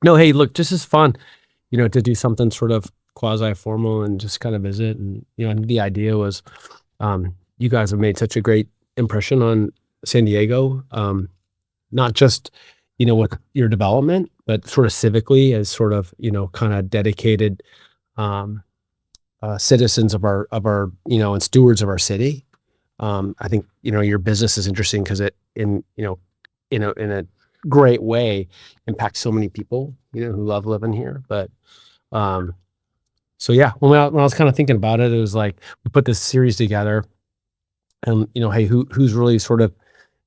No, hey, look, just as fun, to do something sort of quasi formal and just kind of visit. And, I think the idea was, you guys have made such a great impression on San Diego, not just, with your development, but sort of civically as sort of, kind of dedicated, citizens of our, and stewards of our city. I think, your business is interesting because it in a great way impacts so many people, who love living here. But, so yeah, when I was kind of thinking about it, it was like, we put this series together and, hey, who's really sort of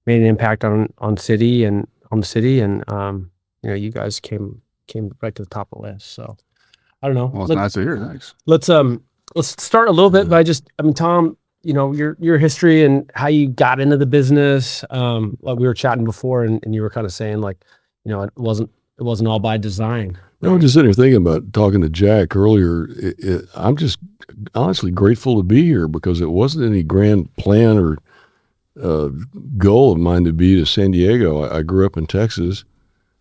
made an impact on the city and you guys came right to the top of the list. So I don't know. Well, it's nice to hear. Thanks. Let's start a little bit by just, Tom, your history and how you got into the business. Like we were chatting before and you were kind of saying like, it wasn't all by design. No, I'm just sitting here thinking about talking to Jack earlier. I'm just honestly grateful to be here because it wasn't any grand plan or goal of mine to be to San Diego. I grew up in Texas.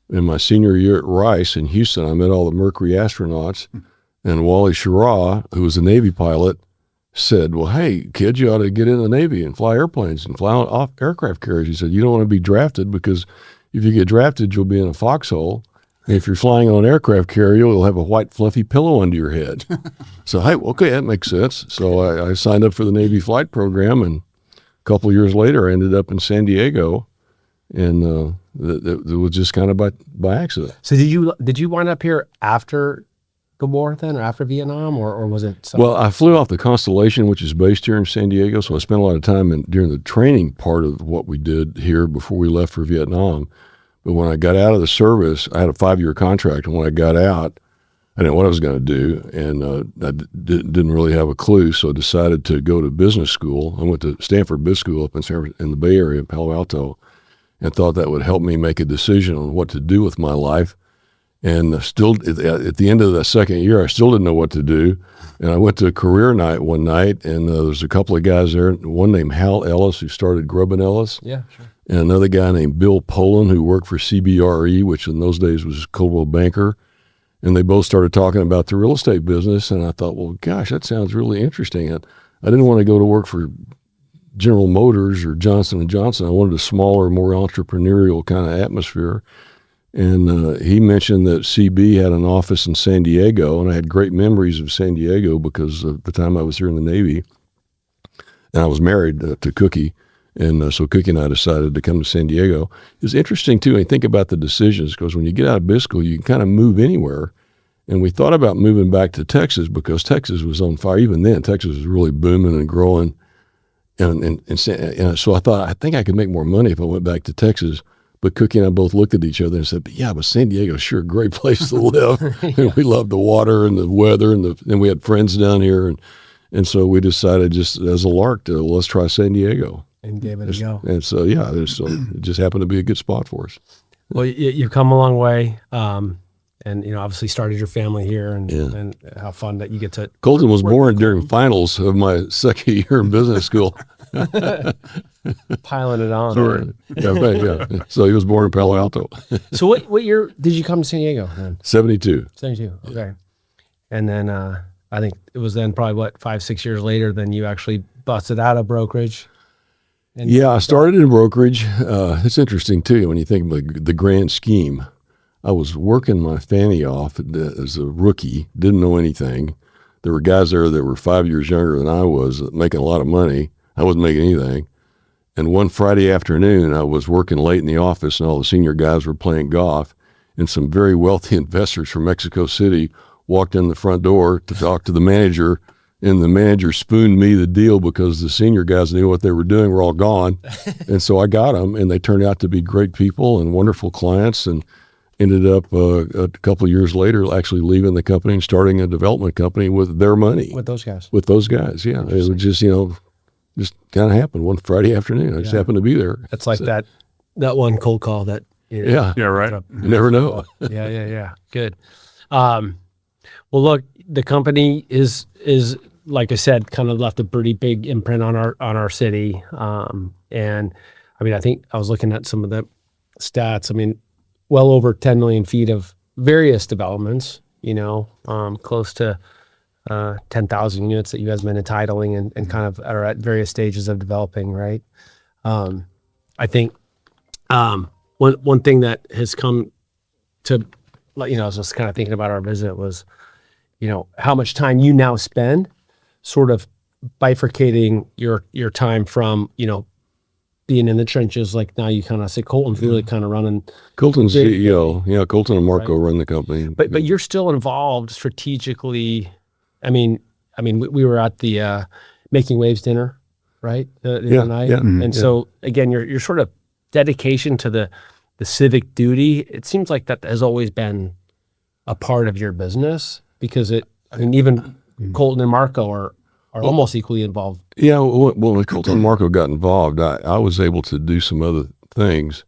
In my senior year at Rice in Houston, I met all the Mercury astronauts, and Wally Schirra, who was a Navy pilot, said, well, hey, kid, you ought to get in the Navy and fly airplanes and fly off aircraft carriers. He said, you don't want to be drafted because if you get drafted, you'll be in a foxhole. And if you're flying on an aircraft carrier, you'll have a white fluffy pillow under your head. So, hey, okay, that makes sense. So I signed up for the Navy flight program, and a couple of years later, I ended up in San Diego, and it was just kind of by accident. So did you wind up here after the war then, or after Vietnam, or was it something? Well, I flew off the Constellation, which is based here in San Diego, so I spent a lot of time during the training part of what we did here before we left for Vietnam. But when I got out of the service, I had a 5-year contract, and when I got out, I didn't know what I was going to do, and I didn't really have a clue, so I decided to go to business school. I went to Stanford Business School up in the Bay Area, Palo Alto, and thought that would help me make a decision on what to do with my life. And still, at the end of the second year, I still didn't know what to do. And I went to a career night one night, and there was a couple of guys there, one named Hal Ellis, who started Grubb & Ellis. Yeah, sure. And another guy named Bill Poland, who worked for CBRE, which in those days was Coldwell Banker. And they both started talking about the real estate business. And I thought, well, gosh, that sounds really interesting. I didn't want to go to work for General Motors or Johnson & Johnson. I wanted a smaller, more entrepreneurial kind of atmosphere. And he mentioned that CB had an office in San Diego, and I had great memories of San Diego because of the time I was here in the Navy. And I was married to Cookie, and so Cookie and I decided to come to San Diego. It's interesting, too, when you think about the decisions, because when you get out of business school, you can kind of move anywhere. And we thought about moving back to Texas because Texas was on fire. Even then, Texas was really booming and growing. And so I thought, I think I could make more money if I went back to Texas. But Cookie and I both looked at each other and said, but San Diego's sure a great place to live. And we love the water and the weather, and we had friends down here. And so we decided just as a lark let's try San Diego. And gave it a go. And so, it just happened to be a good spot for us. Well, you've come a long way. And, obviously started your family here and how fun that you get to. Colton was born during finals of my second year in business school. Piling it on. Sure. Yeah. So he was born in Palo Alto. So what year did you come to San Diego then? 72. 72, okay. And then I think it was then probably 5-6 years later then you actually busted out of brokerage. I started in brokerage. It's interesting too when you think of the grand scheme. I was working my fanny off as a rookie, didn't know anything. There were guys there that were 5 years younger than I was, making a lot of money. I wasn't making anything. And one Friday afternoon, I was working late in the office, and all the senior guys were playing golf, and some very wealthy investors from Mexico City walked in the front door to talk to the manager, and the manager spooned me the deal because the senior guys knew what they were doing, were all gone. And so I got them, and they turned out to be great people and wonderful clients, and ended up a couple of years later actually leaving the company and starting a development company with their money. With those guys? With those guys, yeah. It was just, just kind of happened one Friday afternoon. I just happened to be there. It's like that one cold call that. Yeah, right. You never know. Yeah. Good. Well, look, the company is like I said, kind of left a pretty big imprint on our city. And I mean, I think I was looking at some of the stats. I mean, well over 10 million feet of various developments, close to 10,000 units that you guys have been entitling and kind of are at various stages of developing, right? I think one thing that has come to, I was just kind of thinking about our visit was, how much time you now spend sort of bifurcating your time from, being in the trenches. Like now you kind of say Colton's really kind of running. Colton's CEO. Yeah, Colton and Marco run the company. But you're still involved strategically. I mean, we were at the Making Waves dinner, right? The other night. Yeah. And so again, your sort of dedication to the civic duty, it seems like that has always been a part of your business because even Colton and Marco are almost equally involved. Yeah, well, when Colton and Marco got involved, I was able to do some other things,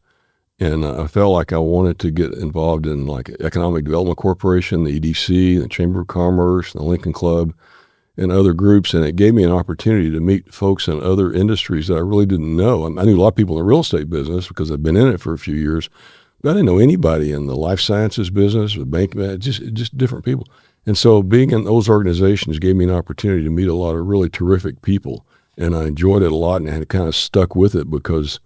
and I felt like I wanted to get involved in like Economic Development Corporation, the EDC, the Chamber of Commerce, the Lincoln Club, and other groups, and it gave me an opportunity to meet folks in other industries that I really didn't know. I knew a lot of people in the real estate business because I've been in it for a few years, but I didn't know anybody in the life sciences business, the bank, just different people. And so being in those organizations gave me an opportunity to meet a lot of really terrific people, and I enjoyed it a lot, and I had kind of stuck with it because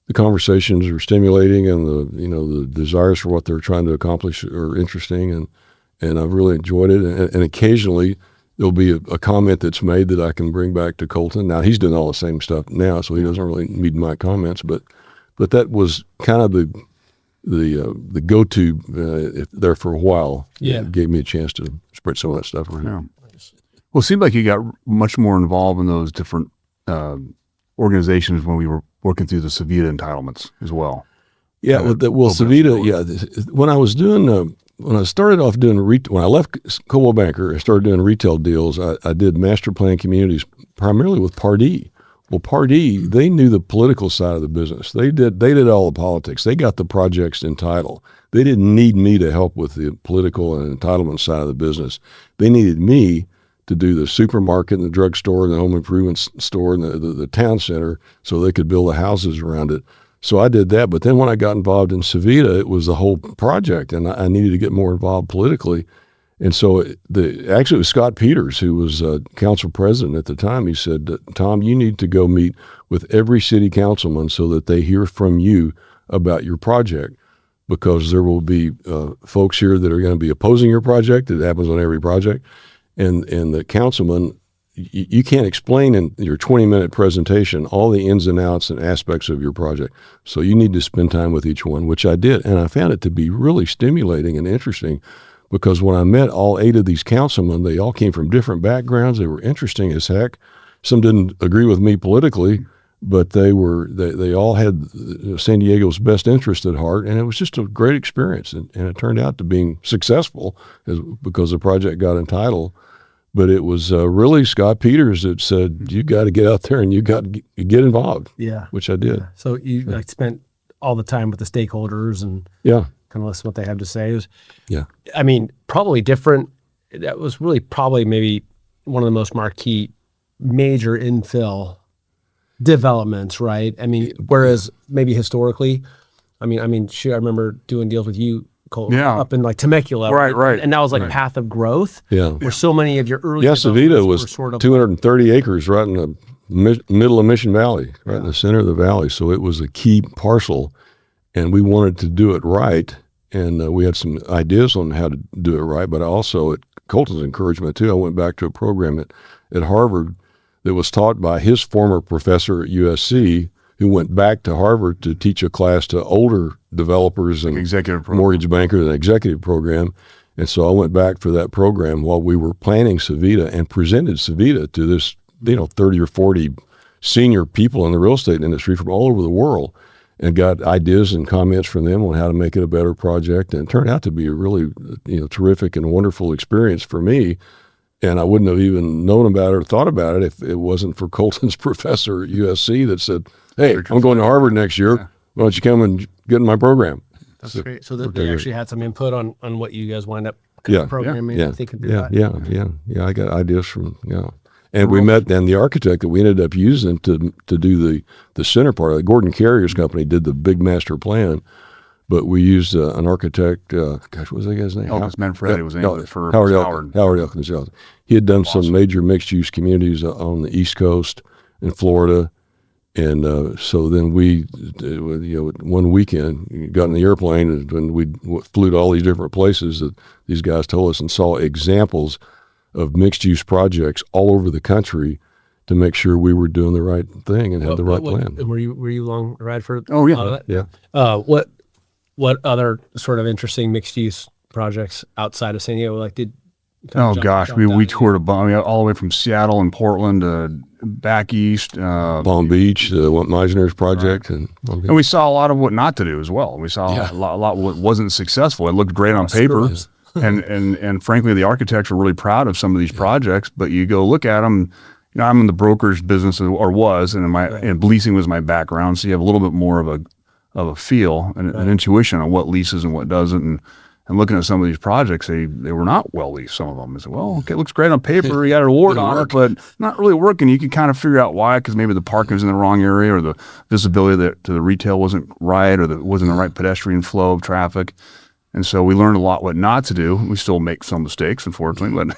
the conversations were stimulating, and the desires for what they're trying to accomplish are interesting, and I've really enjoyed it. And occasionally there'll be a comment that's made that I can bring back to Colton. Now he's doing all the same stuff now, so he doesn't really need my comments, but that was kind of the go-to there for a while. Yeah. It gave me a chance to spread some of that stuff around. Yeah. Well, it seemed like you got much more involved in those different organizations when we were working through the Savita entitlements as well. Yeah, Savita, yeah. When I started off doing when I left Coldwell Banker, I started doing retail deals. I did master plan communities primarily with Pardee. Well, Pardee, they knew the political side of the business. They did all the politics. They got the projects entitled. They didn't need me to help with the political and entitlement side of the business. They needed me to do the supermarket and the drugstore and the home improvement store and the town center so they could build the houses around it. So I did that. But then when I got involved in Savita, it was the whole project, and I needed to get more involved politically. And so actually it was Scott Peters, who was council president at the time. He said, Tom, you need to go meet with every city councilman so that they hear from you about your project, because there will be folks here that are going to be opposing your project. It happens on every project. And the councilman, you can't explain in your 20-minute presentation all the ins and outs and aspects of your project. So you need to spend time with each one, which I did. And I found it to be really stimulating and interesting, because when I met all 8 of these councilmen, they all came from different backgrounds. They were interesting as heck. Some didn't agree with me politically, but they all had San Diego's best interest at heart, and it was just a great experience. And it turned out to being successful because the project got entitled. But it was really Scott Peters that said, you got to get out there and you got to get involved. Yeah. Which I did. Yeah. So you spent all the time with the stakeholders and kind of listen to what they have to say. Probably different. That was really probably maybe one of the most marquee major infill developments, right? Whereas maybe historically, I remember doing deals with you, Colton, up in like Temecula. Right. And that was like path of growth. Yeah. Where so many of your early Savita was sort of 230 acres right in the middle of Mission Valley, right in the center of the valley. So it was a key parcel, and we wanted to do it right. And we had some ideas on how to do it right, but also at Colton's encouragement too, I went back to a program at Harvard that was taught by his former professor at USC, who went back to Harvard to teach a class to older developers and mortgage bankers, an executive program. And so I went back for that program while we were planning Savita and presented Savita to this, 30 or 40 senior people in the real estate industry from all over the world, and got ideas and comments from them on how to make it a better project. And it turned out to be a really, terrific and wonderful experience for me. And I wouldn't have even known about it or thought about it if it wasn't for Colton's professor at USC that said, hey, I'm going to Harvard next year. Yeah. Why don't you come and get in my program? That's great. So they actually had some input on what you guys wind up programming and thinking through that. Yeah. I got ideas from, And we met then the architect that we ended up using to do the center part of it. Gordon Carrier's company did the big master plan, but we used an architect. Gosh, what was that guy's name? Elkins Manfredi was in it for Howard Elkins. He had done some major mixed-use communities on the East Coast in Florida. And so then we, one weekend, got in the airplane and we flew to all these different places that these guys told us and saw examples of mixed-use projects all over the country to make sure we were doing the right thing and had the right plan. Were you long ride for? Oh yeah, Yeah. What other sort of interesting mixed-use projects outside of San Diego Oh gosh, we toured all the way from Seattle and Portland to back east, Palm Beach, Meisner's project, and we saw a lot of what not to do as well. We saw a lot what wasn't successful. It looked great on paper, and frankly, the architects were really proud of some of these projects. But you go look at them. I'm in the brokerage business, or was, and leasing was my background, so you have a little bit more of a feel and an intuition on what leases and what doesn't. And looking at some of these projects, they were not well leased, some of them. I said, well, okay, it looks great on paper. You got an award on it, but not really working. You can kind of figure out why, because maybe the parking was in the wrong area or the visibility to the retail wasn't right or there wasn't the right pedestrian flow of traffic. And so we learned a lot what not to do. We still make some mistakes, unfortunately. But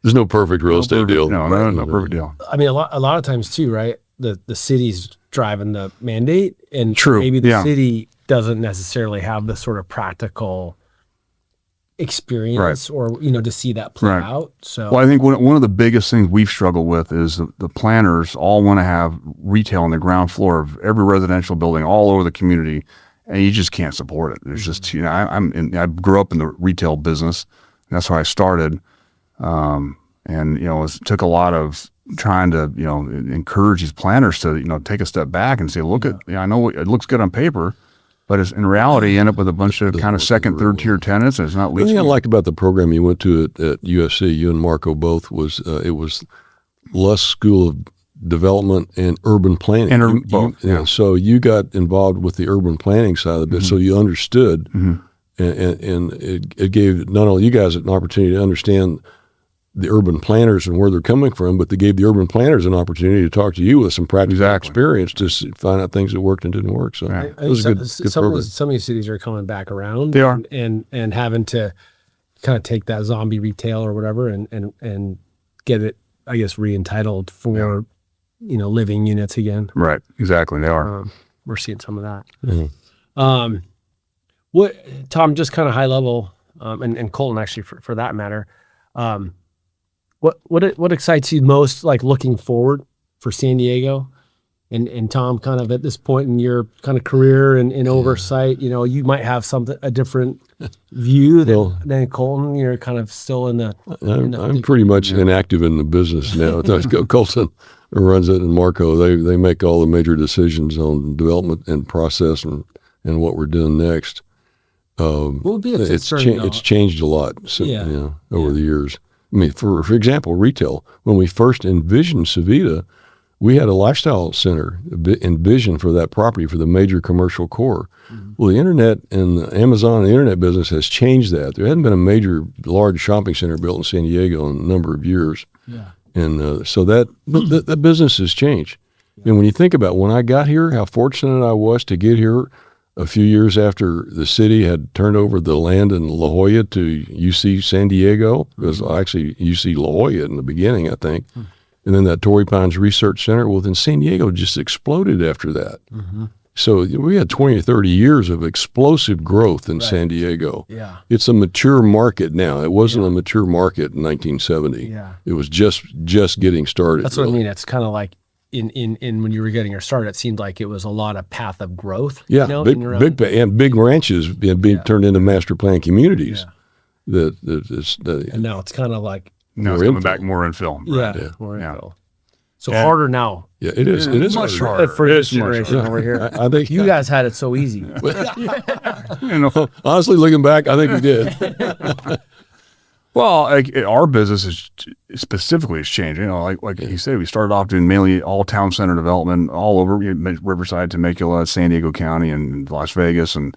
there's no perfect real estate deal. No perfect deal. I mean, a lot of times too, right? The city's driving the mandate, and True. maybe the city doesn't necessarily have the sort of practical experience or, to see that play out. So, well, I think one of the biggest things we've struggled with is the planners all want to have retail on the ground floor of every residential building all over the community, and you just can't support it. There's just, I grew up in the retail business, and that's where I started. And, it took a lot of trying to, encourage these planners to, take a step back and say, look at, I know it looks good on paper, but in reality, you end up with a bunch of kind of second, third tier tenants, and it's not leasing. The thing I liked about the program you went to at USC, you and Marco both, was it was Luss School of Development and Urban Planning. And both. So you got involved with the urban planning side of it, so you understood, and it gave not only you guys an opportunity to understand the urban planners and where they're coming from, but they gave the urban planners an opportunity to talk to you with some practical experience to find out things that worked and didn't work. So it was a good program. Some of these cities are coming back around. They are. And having to kind of take that zombie retail or whatever and get it, I guess, re-entitled for, living units again. Right. Exactly. They are. We're seeing some of that. Mm-hmm. What, Tom, just kind of high level, and Colton actually for that matter, what excites you most, like looking forward for San Diego, and Tom, kind of at this point in your kind of career and in oversight, you might have a different view than Colton. You're kind of still in the. I'm pretty much inactive in the business now. Colton runs it, and Marco they make all the major decisions on development and process and what we're doing next. It's changed a lot over the years. I mean, for example, retail. When we first envisioned Savita, we had a lifestyle center envisioned for that property for the major commercial core. Mm-hmm. Well, the internet and the Amazon and the internet business has changed that. There hadn't been a major, large shopping center built in San Diego in a number of years. Yeah. And so that business has changed. Yeah. And when you think about when I got here, how fortunate I was to get here a few years after the city had turned over the land in La Jolla to UC San Diego. It was actually UC La Jolla in the beginning, I think. Mm-hmm. And then that Torrey Pines Research Center. Well, then San Diego just exploded after that. Mm-hmm. So we had 20 or 30 years of explosive growth in San Diego. Yeah. It's a mature market now. It wasn't a mature market in 1970. Yeah. It was just getting started. That's what I mean. It's kind of like in when you were getting your start, it seemed like it was a lot of path of growth. Yeah, big ranches being turned into master plan communities. Yeah. And now it's kind of like it's coming back more infill. Right? Yeah, more infill. So harder now. Yeah, it is. It is much harder for this generation over here. I think you guys had it so easy. Honestly, looking back, I think we did. Well, our business specifically has changed. Like he said, we started off doing mainly all town center development all over Riverside, Temecula, San Diego County, and Las Vegas, and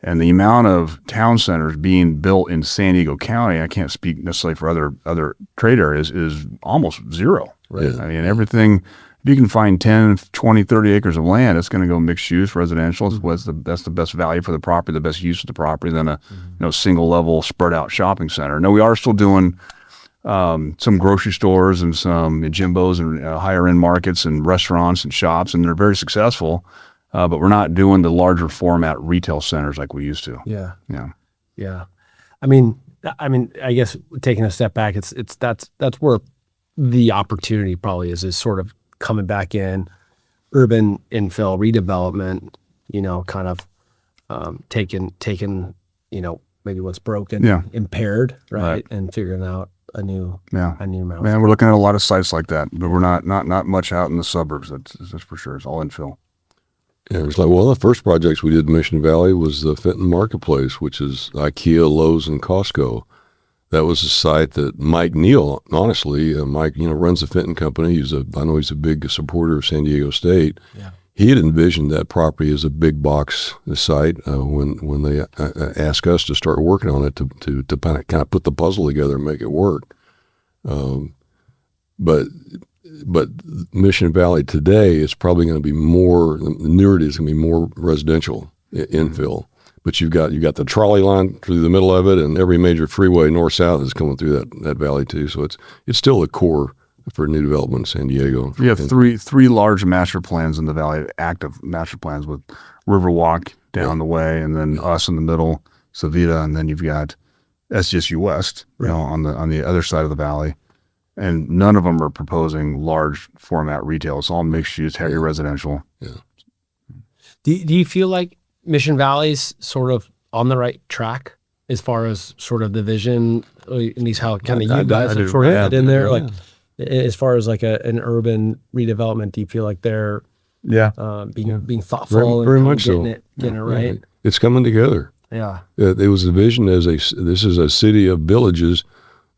the amount of town centers being built in San Diego County, I can't speak necessarily for other trade areas, is almost zero. Right. I mean, everything if you can find 10, 20, 30 acres of land, it's going to go mixed use residential. That's the best value for the property, the best use of the property than a single level spread out shopping center. Now we are still doing some grocery stores and some Jimbos and higher end markets and restaurants and shops, and they're very successful. But we're not doing the larger format retail centers like we used to. Yeah. Yeah. Yeah. I mean, I guess taking a step back, that's where the opportunity probably is sort of coming back in, urban infill redevelopment, kind of taking, maybe what's broken, impaired, right? And figuring out a new mouse. Man, we're looking at a lot of sites like that, but we're not much out in the suburbs. That's for sure. It's all infill. Yeah, it's like, well, the first projects we did in Mission Valley was the Fenton Marketplace, which is IKEA, Lowe's, and Costco. That was a site that Mike Neal, honestly, Mike, runs the Fenton company. I know he's a big supporter of San Diego State. Yeah. He had envisioned that property as a big box site when they asked us to start working on it to kind of put the puzzle together and make it work. But Mission Valley today is probably going to be more, the newer it is going to be more residential infill. But you've got the trolley line through the middle of it, and every major freeway north-south is coming through that valley too. So it's still a core for new development in San Diego. We have three large master plans in the valley, active master plans with Riverwalk down the way, and then us in the middle, Savita, and then you've got SGSU West, on the other side of the valley. And none of them are proposing large format retail. It's all mixed use, heavy residential. Yeah. Do you feel like Mission Valley's sort of on the right track as far as sort of the vision, at least how kind of you guys have sort of had in there? Like, as far as like an urban redevelopment, do you feel like they're being thoughtful very and much getting so. it right? Yeah. It's coming together. Yeah. It was envisioned as this is a city of villages.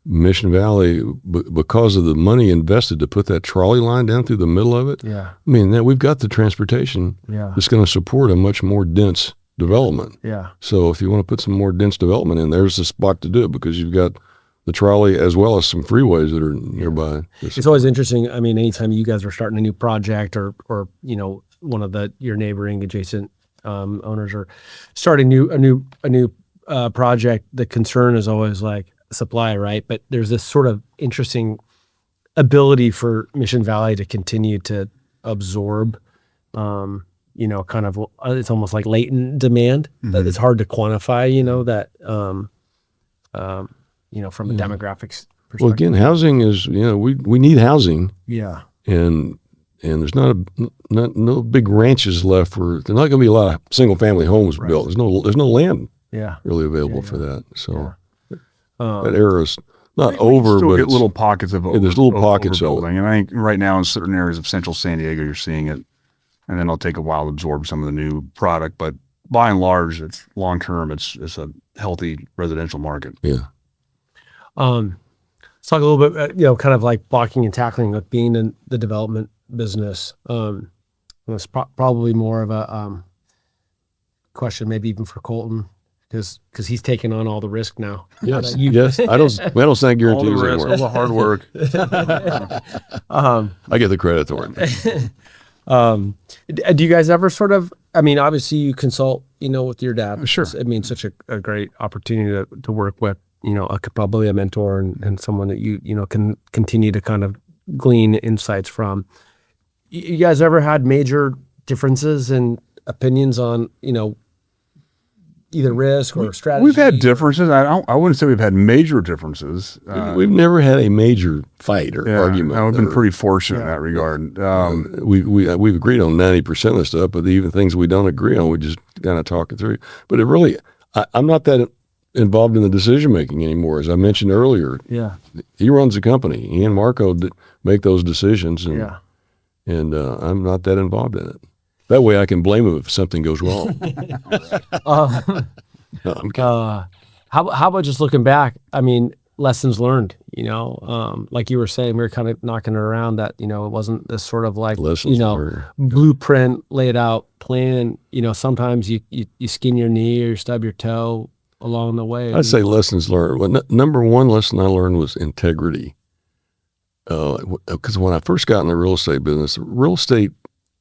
Mission Valley, because of the money invested to put that trolley line down through the middle of it. Yeah. I mean, we've got the transportation that's going to support a much more dense development. Yeah. So if you want to put some more dense development in, there's the spot to do it because you've got the trolley as well as some freeways that are nearby. It's always interesting. I mean, anytime you guys are starting a new project or one of your neighboring adjacent owners are starting a new project, the concern is always like supply, right? But there's this sort of interesting ability for Mission Valley to continue to absorb, kind of, it's almost like latent demand that it's hard to quantify, that, from a demographics perspective. Well, again, housing is, we need housing. Yeah. And there's no big ranches left there's not going to be a lot of single family homes built. There's no land really available for that. So that era is not over, still but get little pockets of there's little pockets of overbuilding. And I think right now in certain areas of central San Diego, you're seeing it, and then it'll take a while to absorb some of the new product. But by and large, it's long term. It's a healthy residential market. Yeah. Let's talk a little bit, kind of like blocking and tackling with being in the development business. It's probably more of a question, maybe even for Colton. Because he's taking on all the risk now. Yes, yes. I don't sign guarantees all the risk, all the hard work. I get the credit for it. Do you guys ever sort of? I mean, obviously you consult, with your dad. Sure. I mean, such a great opportunity to work with, probably a mentor and someone that you can continue to kind of glean insights from. You guys ever had major differences in opinions on, either risk or strategy? We've had differences. I wouldn't say we've had major differences. We've never had a major fight or argument. We've been pretty fortunate in that regard. We've agreed on 90% of the stuff, but even things we don't agree on, we just kind of talk it through. But it really, I'm not that involved in the decision making anymore. As I mentioned earlier, he runs the company. He and Marco make those decisions, and I'm not that involved in it. That way I can blame him if something goes wrong. How about just looking back? I mean, lessons learned, like you were saying, we were kind of knocking it around that, it wasn't this sort of like, blueprint laid out plan. Sometimes you skin your knee or you stub your toe along the way. I'd say lessons learned. Well, number one lesson I learned was integrity. because when I first got in the real estate business, the real estate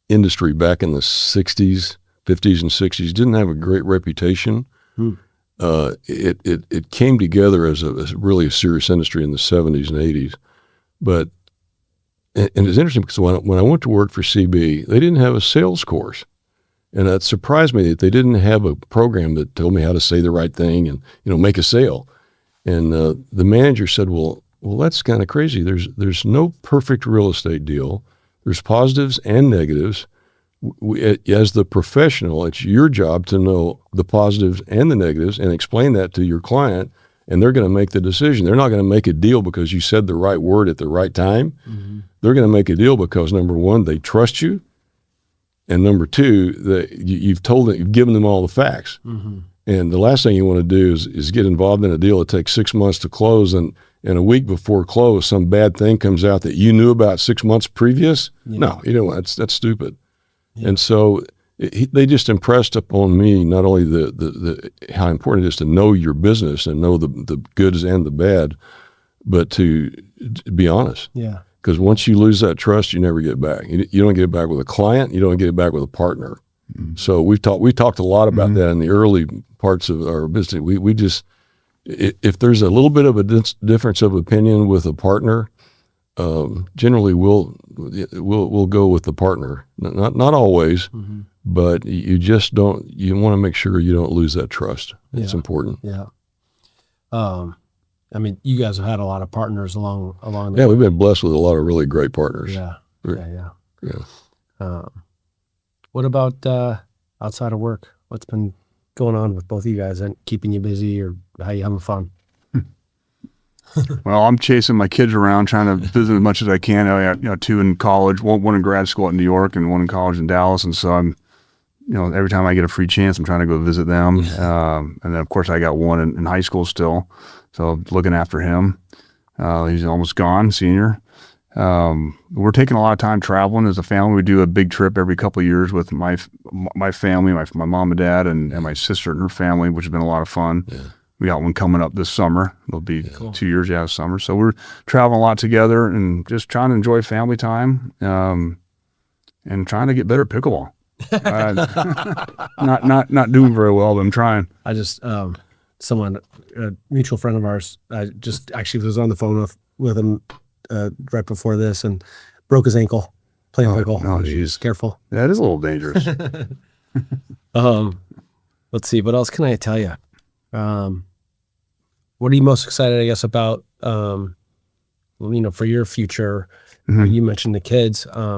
industry back in the 60s, 50s and 60s didn't have a great reputation. It came together as a really a serious industry in the 70s and 80s. But, and it's interesting because when I went to work for CB, they didn't have a sales course. And it surprised me that they didn't have a program that told me how to say the right thing and, make a sale. And the manager said, well, that's kind of crazy. There's no perfect real estate deal. There's positives and negatives. As the professional, it's your job to know the positives and the negatives and explain that to your client, and they're going to make the decision. They're not going to make a deal because you said the right word at the right time. Mm-hmm. They're going to make a deal because, number one, they trust you, and number two, that you've given them all the facts. Mm-hmm. And the last thing you want to do is get involved in a deal that takes 6 months to close, and a week before close, some bad thing comes out that you knew about 6 months previous. Yeah. No, that's stupid. Yeah. And so they just impressed upon me not only the how important it is to know your business and know the goods and the bad, but to be honest. Yeah. Because once you lose that trust, you never get back. You don't get it back with a client. You don't get it back with a partner. Mm-hmm. So we talked a lot about that in the early parts of our business. We just, if there's a little bit of a difference of opinion with a partner, generally we'll go with the partner. Not always, but you just don't. You want to make sure you don't lose that trust. It's important. Yeah. I mean, you guys have had a lot of partners along the way. Yeah, we've been blessed with a lot of really great partners. Yeah. What about outside of work? What's been going on with both of you guys and keeping you busy, or how you having fun? Well, I'm chasing my kids around, trying to visit as much as I can. I got two in college, one in grad school at New York and one in college in Dallas. And so I'm, every time I get a free chance, I'm trying to go visit them. And then, of course, I got one in high school still. So looking after him. He's almost gone, senior. We're taking a lot of time traveling as a family. We do a big trip every couple of years with my family, my mom and dad, and my sister and her family, which has been a lot of fun. Yeah. We got one coming up this summer. It'll be 2 years summer. So we're traveling a lot together and just trying to enjoy family time, and trying to get better at pickleball. Not doing very well, but I'm trying. I just someone, a mutual friend of ours, I just actually was on the phone with him right before this and broke his ankle playing pickle. Oh, geez. Careful. That is a little dangerous. Let's see. What else can I tell you? What are you most excited, I guess, about, for your future? Mm-hmm. You mentioned the kids. I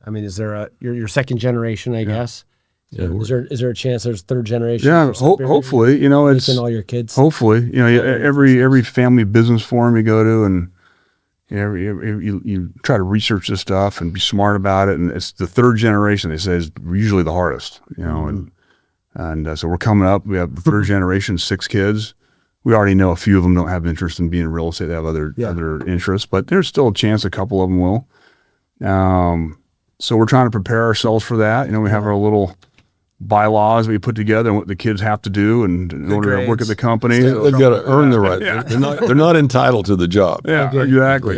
mean, is there your second generation, I guess? Yeah. Is there a chance there's third generation? Yeah, hopefully, it's all your kids. Hopefully, every family business forum you go to, and you try to research this stuff and be smart about it. And it's the third generation, they say, is usually the hardest, and so we're coming up. We have the third generation, 6 kids. We already know a few of them don't have interest in being in real estate. They have other interests, but there's still a chance a couple of them will. So we're trying to prepare ourselves for that. We have our little bylaws we put together and what the kids have to do and in order to work at the company. They've got to earn the right. Yeah. They're not entitled to the job. Yeah, exactly.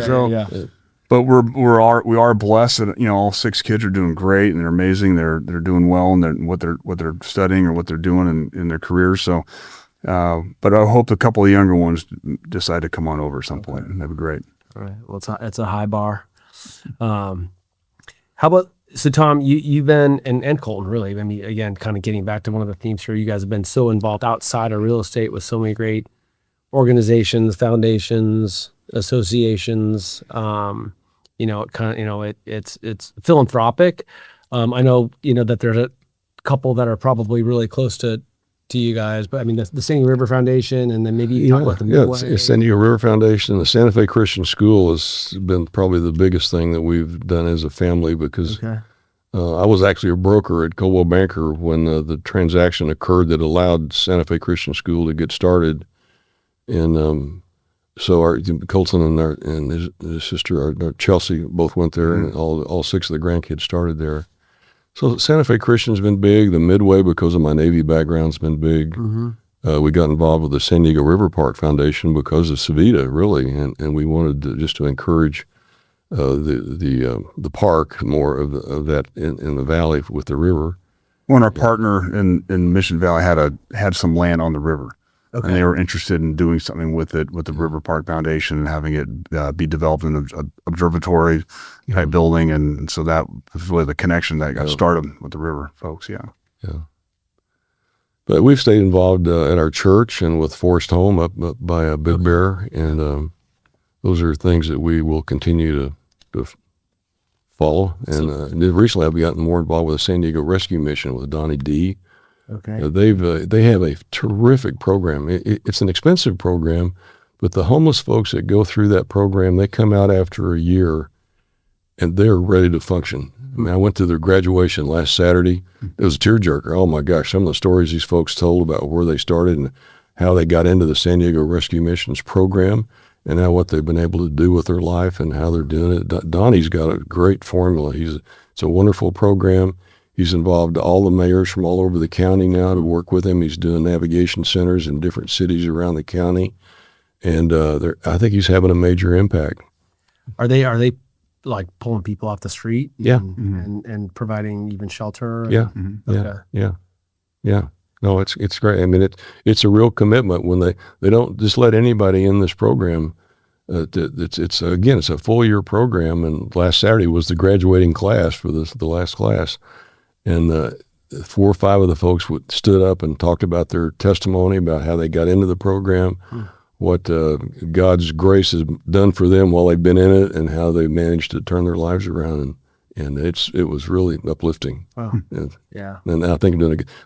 But we are blessed that all 6 kids are doing great and they're amazing. They're doing well in what they're studying or what they're doing in their careers. So, but I hope a couple of younger ones decide to come on over at some point. That'd be great. All right. Well, it's a high bar. How about, so Tom, you've been, and Colton, really, I mean, again, kind of getting back to one of the themes here, you guys have been so involved outside of real estate with so many great organizations, foundations, associations, it's philanthropic. I know, that there's a couple that are probably really close to you guys, but I mean, the San Diego River Foundation, and then maybe you talk about the Midway. Yeah, San Diego River Foundation, the Santa Fe Christian School has been probably the biggest thing that we've done as a family because I was actually a broker at Coldwell Banker when the transaction occurred that allowed Santa Fe Christian School to get started. And so our Colton and his sister, our Chelsea, both went there, and all 6 of the grandkids started there. So Santa Fe Christian's been big. The Midway, because of my Navy background, has been big. Mm-hmm. We got involved with the San Diego River Park Foundation because of Savita, really, and we wanted to encourage the park, more of that in the valley with the river. When our partner in Mission Valley had some land on the river, and they were interested in doing something with it, with the River Park Foundation, and having it be developed in an observatory type building, and so that was really the connection that got started with the river folks. Yeah. But we've stayed involved at our church and with Forest Home up by Big Bear, and those are things that we will continue to follow. And recently I've gotten more involved with the San Diego Rescue Mission with Donnie D. Okay. They have a terrific program. It's an expensive program, but the homeless folks that go through that program, they come out after a year and they're ready to function. I mean, I went to their graduation last Saturday. It was a tearjerker. Oh my gosh, some of the stories these folks told about where they started and how they got into the San Diego Rescue Mission's program, and now what they've been able to do with their life and how they're doing it. Donnie's got a great formula. It's a wonderful program. He's involved all the mayors from all over the county now to work with him. He's doing navigation centers in different cities around the county, and I think he's having a major impact. Are they like pulling people off the street? Yeah. And providing even shelter? Yeah. Yeah. No, it's great. I mean, it's a real commitment when they don't just let anybody in this program. It's a full year program, and last Saturday was the graduating class for the last class, and 4 or 5 of the folks stood up and talked about their testimony about how they got into the program, what God's grace has done for them while they've been in it, and how they managed to turn their lives around. And it was really uplifting. Wow. Yeah. And I think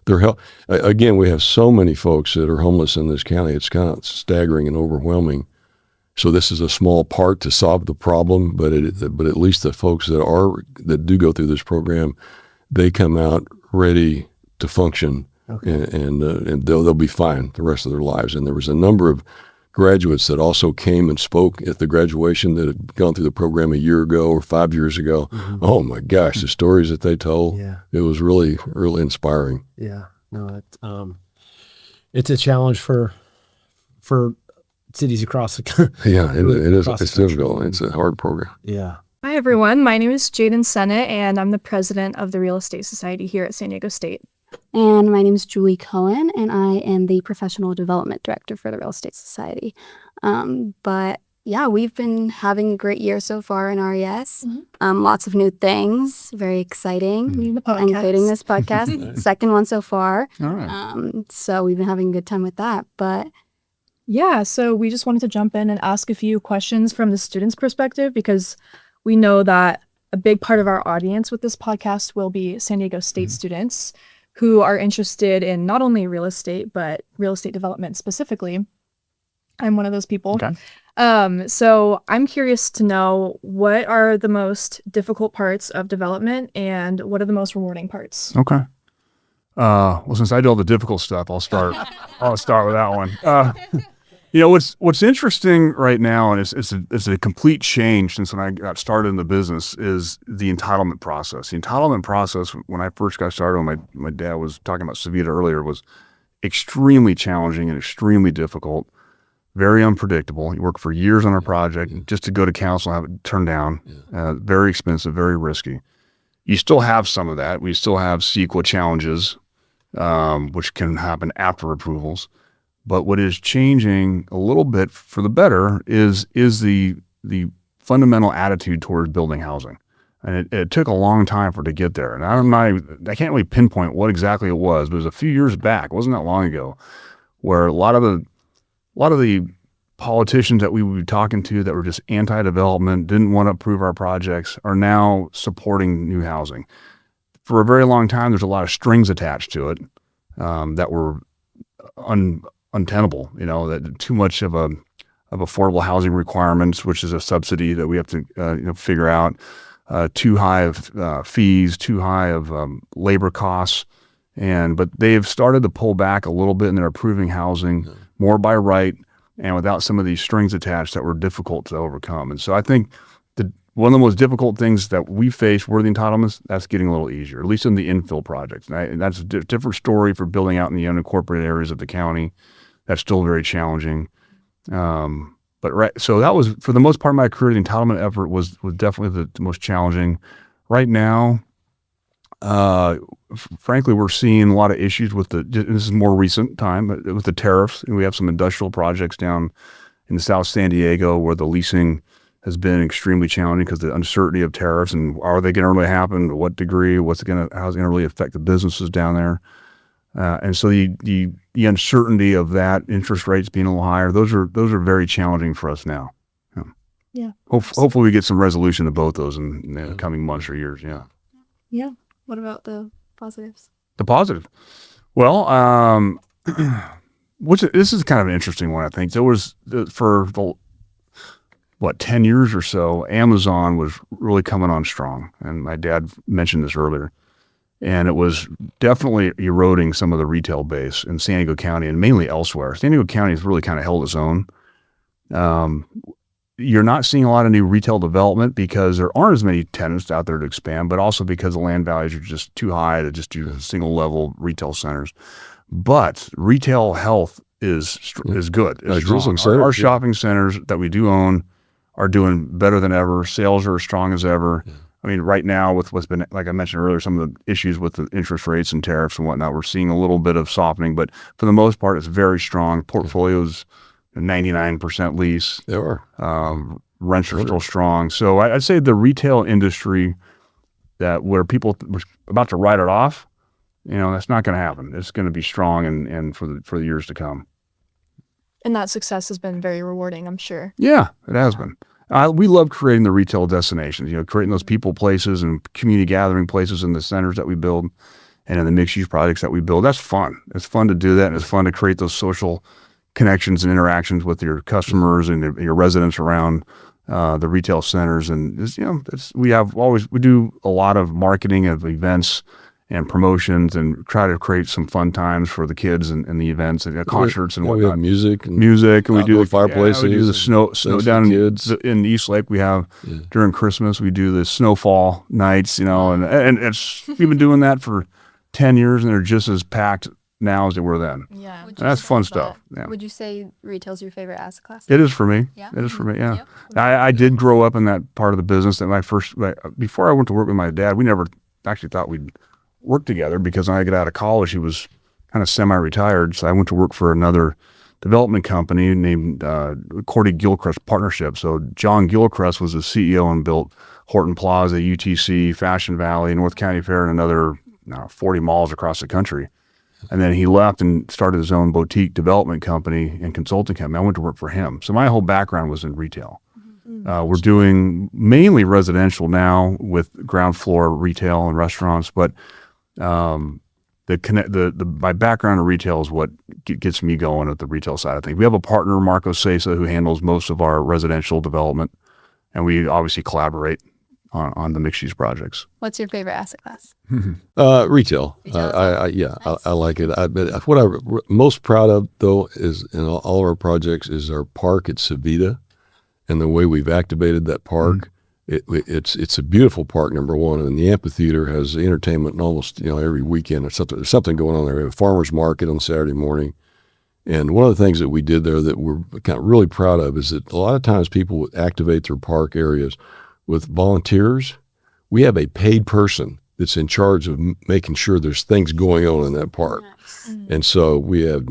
their help. Again, we have so many folks that are homeless in this county. It's kind of staggering and overwhelming. So this is a small part to solve the problem, but at least the folks that do go through this program, they come out ready to function, and they'll be fine the rest of their lives. And there was a number of graduates that also came and spoke at the graduation that had gone through the program a year ago or 5 years ago. Oh my gosh, the stories that they told, it was really, really inspiring. Yeah, no, it's a challenge for cities across the country. Yeah, it is. It's difficult. It's a hard program. Yeah. Hi, everyone. My name is Jaden Sennett, and I'm the president of the Real Estate Society here at San Diego State. And my name is Julie Cohen, and I am the Professional Development Director for the Real Estate Society. But yeah, we've been having a great year so far in RES. Lots of new things, very exciting, including this podcast. Second one so far. All right. So we've been having a good time with that. But yeah, so we just wanted to jump in and ask a few questions from the students' perspective, because we know that a big part of our audience with this podcast will be San Diego State students who are interested in not only real estate, but real estate development specifically. I'm one of those people. Okay. So I'm curious to know, what are the most difficult parts of development and what are the most rewarding parts? Okay. Well, since I do all the difficult stuff, I'll start with that one. What's interesting right now, and it's a complete change since when I got started in the business, is the entitlement process. The entitlement process, when I first got started, when my dad was talking about Savita earlier, was extremely challenging and extremely difficult, very unpredictable. You work for years on a project just to go to council and have it turned down. Very expensive, very risky. You still have some of that. We still have CEQA challenges, which can happen after approvals. But what is changing a little bit for the better is the fundamental attitude towards building housing. And it took a long time for it to get there. And I can't really pinpoint what exactly it was, but it was a few years back, it wasn't that long ago, where a lot of the politicians that we would be talking to that were just anti-development, didn't want to approve our projects, are now supporting new housing. For a very long time, there's a lot of strings attached to it that were untenable, that too much of affordable housing requirements, which is a subsidy that we have to figure out, too high of fees, too high of labor costs, but they've started to pull back a little bit, and they're approving housing more by right and without some of these strings attached that were difficult to overcome. And so I think one of the most difficult things that we face were the entitlements. That's getting a little easier, at least in the infill projects. And that's a different story for building out in the unincorporated areas of the county. That's still very challenging. But So that was, for the most part of my career, the entitlement effort was definitely the most challenging. Right now, frankly, we're seeing a lot of issues with this is more recent time, but with the tariffs. And we have some industrial projects down in the South San Diego where the leasing has been extremely challenging because the uncertainty of tariffs and are they going to really happen? To what degree? How's it going to really affect the businesses down there? And so the uncertainty of that, interest rates being a little higher, those are very challenging for us now. Yeah. Hopefully we get some resolution to both those in the coming months or years. Yeah. Yeah. What about the positives? The positive. Well, this is kind of an interesting one, I think. There was, for 10 years or so, Amazon was really coming on strong. And my dad mentioned this earlier. And it was definitely eroding some of the retail base in San Diego County and mainly elsewhere. San Diego County has really kind of held its own. You're not seeing a lot of new retail development because there aren't as many tenants out there to expand, but also because the land values are just too high to just do single level retail centers. But retail health is good. It's strong. Our shopping centers that we do own are doing better than ever. Sales are as strong as ever. Yeah. I mean, right now with what's been, like I mentioned earlier, some of the issues with the interest rates and tariffs and whatnot, we're seeing a little bit of softening, but for the most part, it's very strong. Portfolios 99% lease. They are. Rents are still strong. So I'd say the retail industry where people were about to write it off, that's not going to happen. It's going to be strong and for the years to come. And that success has been very rewarding, I'm sure. Yeah, it has been. We love creating the retail destinations, creating those people places and community gathering places in the centers that we build and in the mixed-use projects that we build. That's fun. It's fun to do that, and it's fun to create those social connections and interactions with your customers and your residents around the retail centers. And we do a lot of marketing of events and promotions and try to create some fun times for the kids and the events and concerts and whatnot. We have music and we do fireplaces. We do the snow down in East Lake. We have during Christmas we do the snowfall nights. And we've been doing that for 10 years and they're just as packed now as they were then. Yeah, that's fun stuff. Yeah. Would you say retail's your favorite asset class? It is for me. Yeah, it is for me. Yeah, I did grow up in that part of the business. Before I went to work with my dad, we never actually thought we'd work together because when I got out of college, he was kind of semi-retired. So I went to work for another development company named Corky Gilchrist Partnership. So John Gilchrist was the CEO and built Horton Plaza, UTC, Fashion Valley, North County Fair, and another 40 malls across the country. And then he left and started his own boutique development company and consulting company. I went to work for him. So my whole background was in retail. We're doing mainly residential now with ground floor retail and restaurants, but my background in retail is what gets me going at the retail side of things. We have a partner, Marco Sesa, who handles most of our residential development, and we obviously collaborate on the mixed-use projects. What's your favorite asset class? Retail. I like it. But what I'm most proud of, though, is in all of our projects is our park at Savita and the way we've activated that park. It's a beautiful park, number one, and the amphitheater has entertainment almost every weekend. There's something going on there. We have a farmer's market on Saturday morning. And one of the things that we did there that we're kind of really proud of is that a lot of times people would activate their park areas with volunteers. We have a paid person that's in charge of making sure there's things going on in that park. Nice. And so we have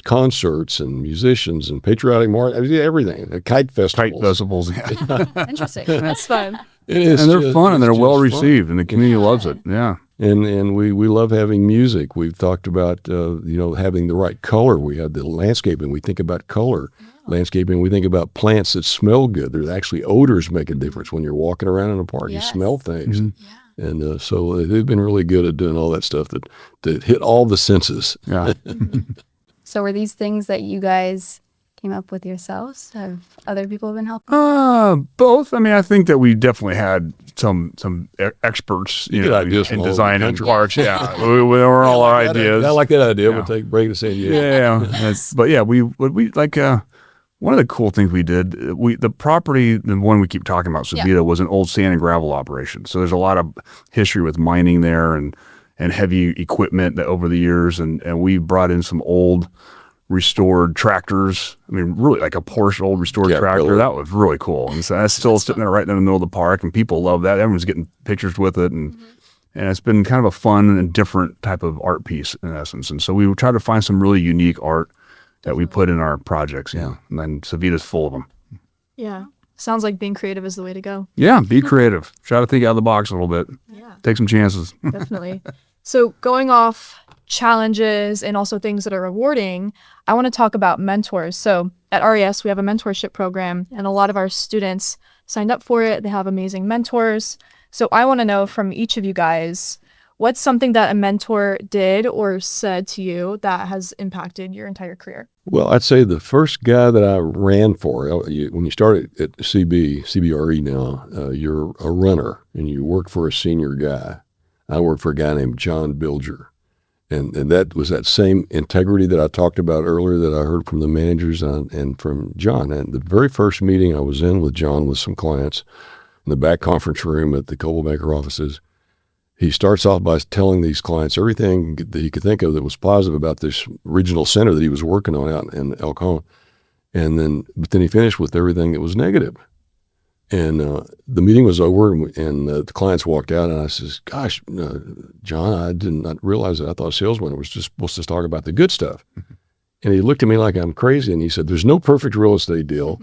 concerts and musicians and patriotic march, everything, kite festivals. Yeah. Interesting. That's fun. It is. And they're fun and they're well received and the community loves it. Yeah. And we love having music. We've talked about, having the right color. We have the landscaping. We think about color. Landscaping, we think about plants that smell good. There's actually odors make a difference when you're walking around in a park. Yes. You smell things. Mm-hmm. Yeah. And so they've been really good at doing all that stuff that hit all the senses. Yeah. So were these things that you guys came up with yourselves? Have other people been helping? Both. I mean, I think that we definitely had some experts in designing parks. Yeah, we were all our ideas. I like that idea. We'll take a break to say but yeah, we like. One of the cool things we did, the property, the one we keep talking about, Savita, was an old sand and gravel operation. So there's a lot of history with mining there and heavy equipment that over the years, and we brought in some old restored tractors. I mean, really like a Porsche old restored tractor. That was really cool. And so that's still sitting there right in the middle of the park, and people love that. Everyone's getting pictures with it, and it's been kind of a fun and different type of art piece in essence. And so we try to find some really unique art that we put in our projects. Yeah, and then Savita's full of them. Yeah. Sounds like being creative is the way to go. Yeah, be creative. Try to think out of the box a little bit. Yeah. Take some chances. Definitely. So going off challenges and also things that are rewarding, I want to talk about mentors. So at RES, we have a mentorship program, and a lot of our students signed up for it. They have amazing mentors. So I want to know from each of you guys, what's something that a mentor did or said to you that has impacted your entire career? Well, I'd say the first guy that I ran for, when you start at CBRE now, you're a runner and you work for a senior guy. I worked for a guy named John Bilger. And that was that same integrity that I talked about earlier that I heard from the managers and from John. And the very first meeting I was in with John with some clients in the back conference room at the Coldwell Banker offices, he starts off by telling these clients everything that he could think of that was positive about this regional center that he was working on out in El Cajon. But then he finished with everything that was negative. And the meeting was over, and the clients walked out, and I says, gosh, John, I did not realize that. I thought a salesman was just supposed to talk about the good stuff. And he looked at me like I'm crazy, and he said, there's no perfect real estate deal.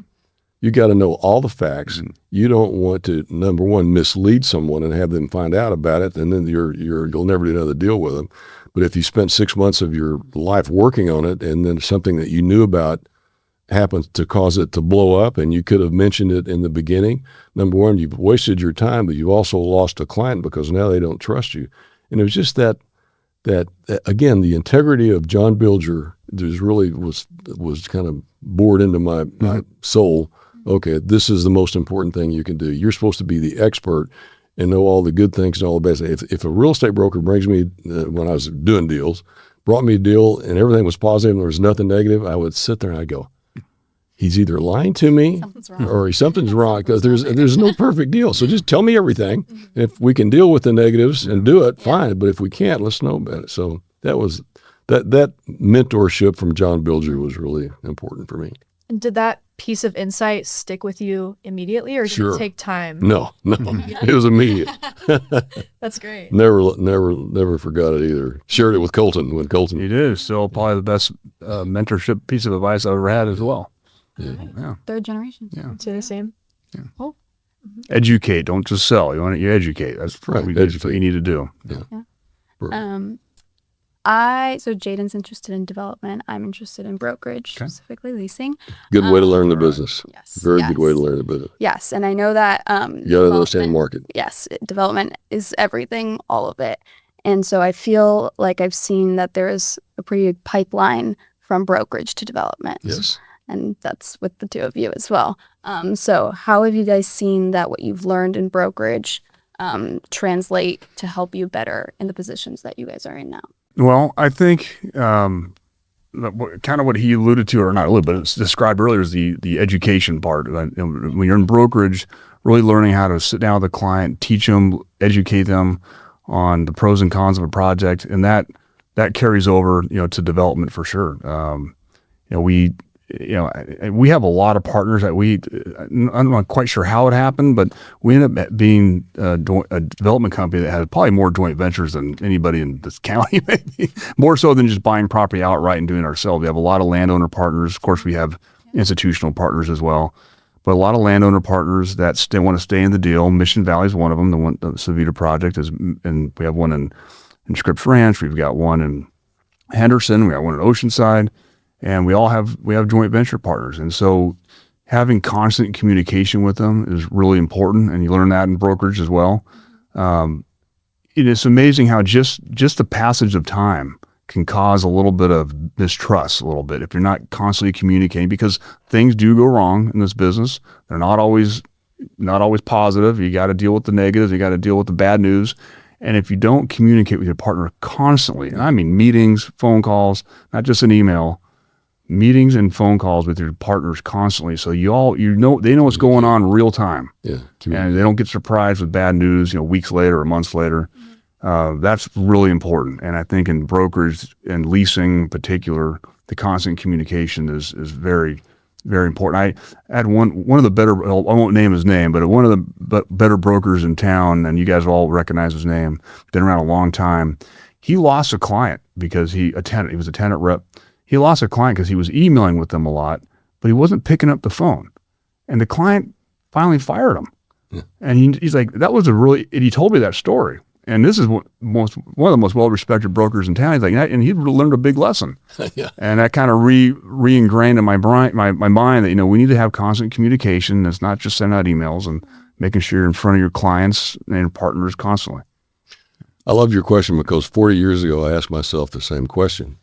You got to know all the facts. You don't want to, number one, mislead someone and have them find out about it, and then you'll never do another deal with them. But if you spent 6 months of your life working on it, and then something that you knew about happens to cause it to blow up, and you could have mentioned it in the beginning, number one, you've wasted your time, but you've also lost a client because now they don't trust you. And it was just that again, the integrity of John Bilger was kind of bored into my soul. Okay, this is the most important thing you can do. You're supposed to be the expert and know all the good things and all the bad things. If a real estate broker brings me, when I was doing deals, brought me a deal and everything was positive and there was nothing negative, I would sit there and I'd go, he's either lying to me or something's wrong, because there's no perfect deal. So just tell me everything. If we can deal with the negatives and do it, fine. But if we can't, let's know about it. So that was that mentorship from John Bilger was really important for me. And did that piece of insight stick with you immediately, or did it take time? No, it was immediate. That's great. Never forgot it either. Shared it with Colton when Colton. You did. Still probably the best mentorship piece of advice I've ever had as well. Yeah. Third generation. Yeah. To the same. Yeah. Cool. Educate, don't just sell. You educate. That's right. That's what you need to do. Yeah. So Jaden's interested in development. I'm interested in brokerage, specifically leasing. Good way to learn the business. Yes. Very good way to learn the business. Yes. And I know that you got to understand the market. Yes. Development is everything, all of it. And so I feel like I've seen that there is a pretty big pipeline from brokerage to development. Yes. And that's with the two of you as well. So how have you guys seen that what you've learned in brokerage translate to help you better in the positions that you guys are in now? Well, I think kind of what he alluded to, or not alluded, but it's described earlier, is the education part. When you're in brokerage, really learning how to sit down with a client, teach them, educate them on the pros and cons of a project, and that carries over, to development for sure. We have a lot of partners that I'm not quite sure how it happened, but we ended up being a development company that had probably more joint ventures than anybody in this county, maybe more so than just buying property outright and doing it ourselves. We have a lot of landowner partners. Of course, we have institutional partners as well, but a lot of landowner partners that want to stay in the deal. Mission Valley is one of them. The Savita project is, and we have one in Scripps Ranch. We've got one in Henderson. We got one in Oceanside. And we have joint venture partners. And so having constant communication with them is really important. And you learn that in brokerage as well. It is amazing how just the passage of time can cause a little bit of mistrust, a little bit, if you're not constantly communicating, because things do go wrong in this business. They're not always positive. You got to deal with the negatives. You got to deal with the bad news. And if you don't communicate with your partner constantly, and I mean meetings, phone calls, not just an email, meetings and phone calls with your partners constantly, so they know what's going on in real time. Yeah, and they don't get surprised with bad news, weeks later or months later. That's really important. And I think in brokerage and leasing in particular, the constant communication is very, very important. I had one of the better, I won't name his name, but one of the better brokers in town, and you guys all recognize his name, been around a long time. He lost a client because he was a tenant rep. He lost a client because he was emailing with them a lot, but he wasn't picking up the phone. And the client finally fired him. Yeah. And he's like, and he told me that story. And this is one of the most well-respected brokers in town. He's like, and he learned a big lesson. Yeah. And that kind of re-ingrained in my mind that, we need to have constant communication. It's not just sending out emails and making sure you're in front of your clients and partners constantly. I love your question because 40 years ago, I asked myself the same question.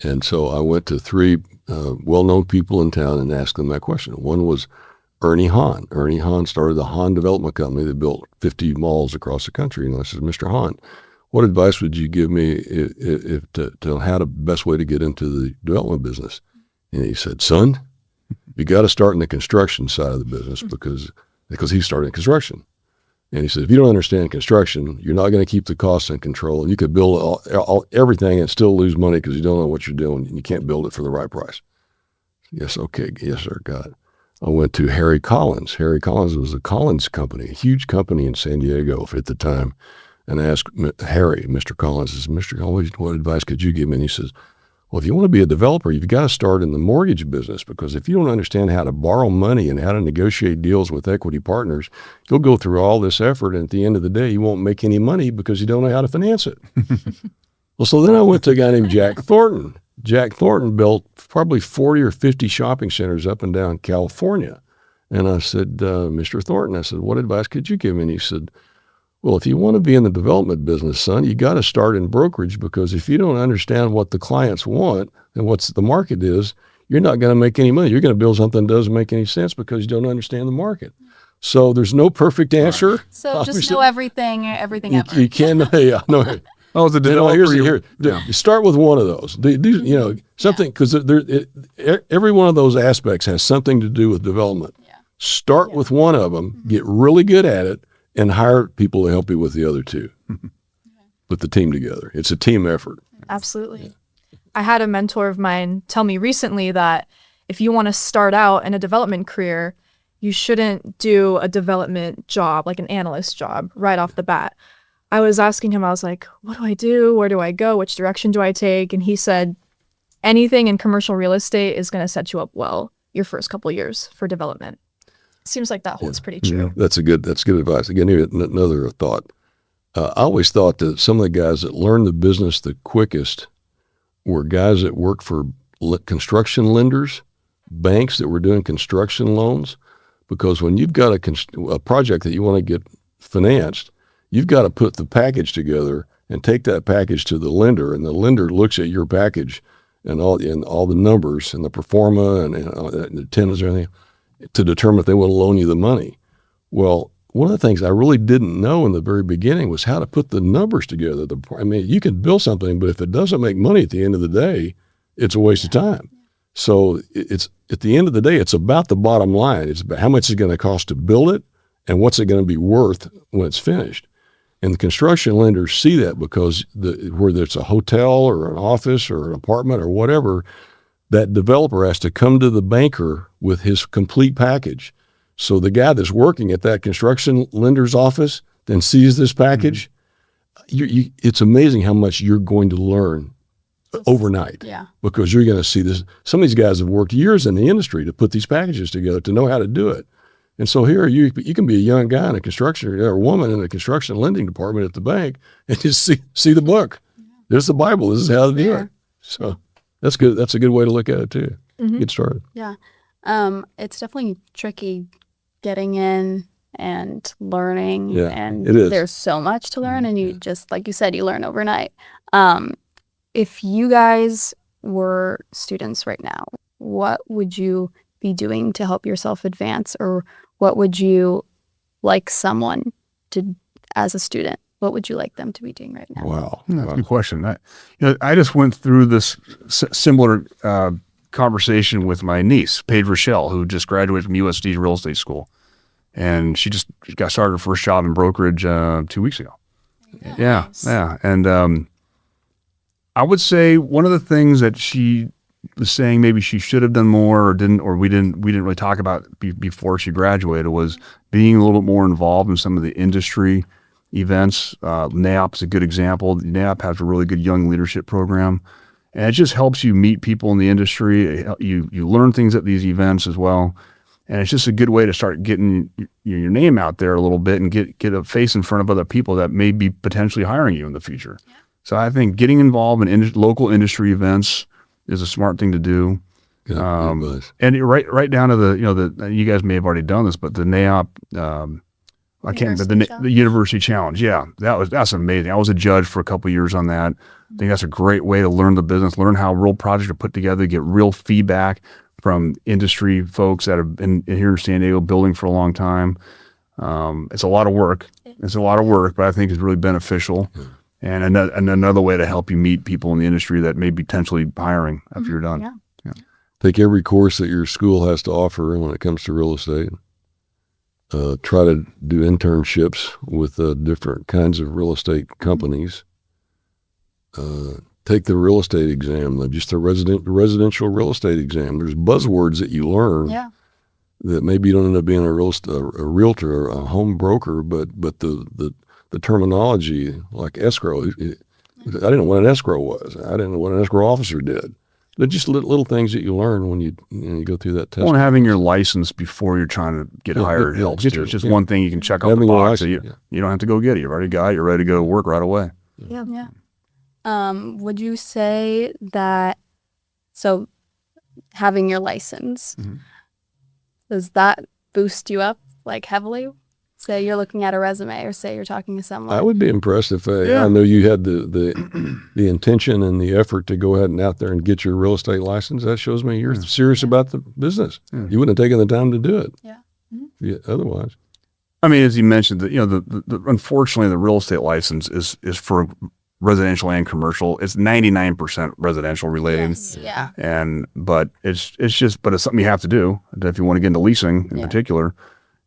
And so I went to 3 well-known people in town and asked them that question. One was Ernie Hahn. Ernie Hahn started the Hahn Development Company that built 50 malls across the country. And I said, Mr. Hahn, what advice would you give me to how the best way to get into the development business? And he said, son, you got to start in the construction side of the business because he started in construction. And he said, if you don't understand construction, you're not going to keep the costs in control. You could build everything and still lose money because you don't know what you're doing and you can't build it for the right price. Yes, okay. Yes, sir. Got it. I went to Harry Collins. Harry Collins was a Collins company, a huge company in San Diego at the time. And I asked Harry, Mr. Collins, Mr. Collins, what advice could you give me? And he says, well, if you want to be a developer, you've got to start in the mortgage business because if you don't understand how to borrow money and how to negotiate deals with equity partners, you'll go through all this effort. And at the end of the day, you won't make any money because you don't know how to finance it. Well, so then I went to a guy named Jack Thornton. Jack Thornton built probably 40 or 50 shopping centers up and down California. And I said, Mr. Thornton, I said, what advice could you give me? And he said, well, if you want to be in the development business, son, you got to start in brokerage because if you don't understand what the clients want and what the market is, you're not going to make any money. You're going to build something that doesn't make any sense because you don't understand the market. So there's no perfect answer. Right. So just know everything ever. You can, yeah, no. Oh, the developer. You start with one of those. Something because every one of those aspects has something to do with development. Yeah. Start with one of them, get really good at it, and hire people to help you with the other 2. Put the team together. It's a team effort. Absolutely. Yeah. I had a mentor of mine tell me recently that if you want to start out in a development career, you shouldn't do a development job, like an analyst job, right off the bat. I was asking him, I was like, what do I do? Where do I go? Which direction do I take? And he said, anything in commercial real estate is going to set you up well your first couple of years for development. Seems like that holds pretty true. Yeah, that's good advice. Again, here, another thought. I always thought that some of the guys that learned the business the quickest were guys that worked for construction lenders, banks that were doing construction loans, because when you've got a project that you want to get financed, you've got to put the package together and take that package to the lender, and the lender looks at your package and all the numbers and the pro forma and the tenants and everything to determine if they want to loan you the money. Well, one of the things I really didn't know in the very beginning was how to put the numbers together. You can build something, but if it doesn't make money at the end of the day, it's a waste of time. So it's at the end of the day, it's about the bottom line. It's about how much it's going to cost to build it and what's it going to be worth when it's finished. And the construction lenders see that because whether it's a hotel or an office or an apartment or whatever, that developer has to come to the banker with his complete package. So the guy that's working at that construction lender's office then sees this package. Mm-hmm. It's amazing how much you're going to learn overnight. Yeah. Because you're going to see this. Some of these guys have worked years in the industry to put these packages together to know how to do it. And so here you can be a young guy in a construction or a woman in a construction lending department at the bank and just see the book. Yeah. There's the Bible. This is how to do it. So that's good. That's a good way to look at it too. Mm-hmm. Get started. Yeah. It's definitely tricky getting in and learning. Yeah, and it is. There's so much to learn, and you just, like you said, you learn overnight. If you guys were students right now, what would you be doing to help yourself advance, or what would you like someone to, as a student, what would you like them to be doing right now? Wow. That's a good question. I just went through this similar conversation with my niece, Paige Rochelle, who just graduated from USD Real Estate School. And she just got started her first job in brokerage 2 weeks ago. Yeah. Nice. Yeah. And I would say one of the things that she was saying maybe she should have done more or we didn't really talk about before she graduated was being a little bit more involved in some of the industry events. NAIOP is a good example. NAIOP has a really good young leadership program, and it just helps you meet people in the industry. You learn things at these events as well. And it's just a good way to start getting your name out there a little bit and get a face in front of other people that may be potentially hiring you in the future. Yeah. So I think getting involved in local industry events is a smart thing to do. Yeah, and right down to the you guys may have already done this, but the NAIOP, I can't remember the University Challenge. Yeah, that's amazing. I was a judge for a couple of years on that. I think that's a great way to learn the business, learn how real projects are put together, get real feedback from industry folks that have been here in San Diego building for a long time. It's a lot of work. But I think it's really beneficial. Yeah. And another way to help you meet people in the industry that may be potentially hiring after you're done. Yeah. Take every course that your school has to offer when it comes to real estate. Try to do internships with different kinds of real estate companies. Take the real estate exam, just the residential real estate exam. There's buzzwords that you learn that maybe you don't end up being a realtor or a home broker, but the terminology like escrow. I didn't know what an escrow was. I didn't know what an escrow officer did. They're just little things that you learn when you go through that test. Well, and having your license before you're trying to get hired helps too. It's just one thing you can check off the box. So you don't have to go get it. You've already got it. You're ready to go work right away. Yeah. Would you say that, so having your license, does that boost you up like heavily? Say you're looking at a resume or say you're talking to someone. I would be impressed if I know you had the intention and the effort to go ahead and out there and get your real estate license. That shows me you're serious about the business. Yeah. You wouldn't have taken the time to do it. Otherwise. I mean, as you mentioned, unfortunately, the real estate license is for residential and commercial. It's 99% residential related. Yes, yeah. But it's something you have to do if you want to get into leasing in particular.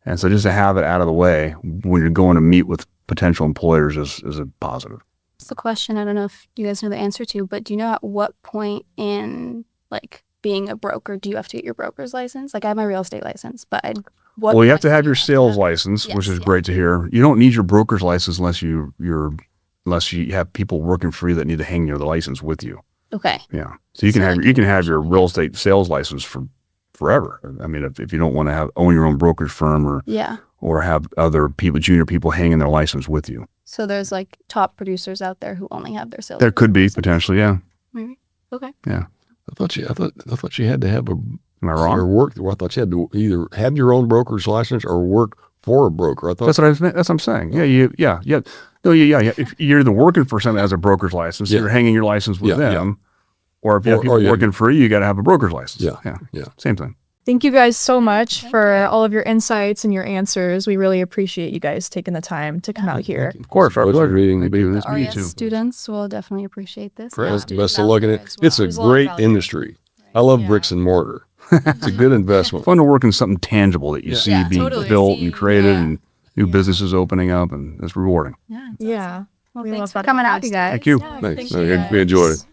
And so just to have it out of the way when you're going to meet with potential employers is a positive. It's a question I don't know if you guys know the answer to, but do you know at what point in like being a broker do you have to get your broker's license? Like I have my real estate license, but you have to have your sales license, which is great to hear. You don't need your broker's license unless you have people working for you that need to hang the license with you. Okay. Yeah. So you can have your real estate sales license for forever. I mean, if you don't want to own your own brokerage firm or have other people, junior people hanging their license with you. So there's like top producers out there who only have their sales. There could be potentially, yeah. Maybe. Okay. Yeah. I thought you had to have Am I wrong? Or work. I thought you had to either have your own broker's license or work for a broker. I thought that's what I'm saying. Yeah. No, if you're either working for someone that has a broker's license, you're hanging your license with them. Or if you have people working for you, got to have a broker's license. Yeah. Same thing. Thank you guys so much for all of your insights and your answers. We really appreciate you guys taking the time to come out here. Of course. Our pleasure. The RES students will definitely appreciate this. Best of luck in it. It's a great industry. I love bricks and mortar. It's a good investment. Fun to work in something tangible that you see being built and created and new businesses opening up, and it's rewarding. Yeah. Well, thanks for coming out, you guys. Thank you. Thanks. We enjoyed it.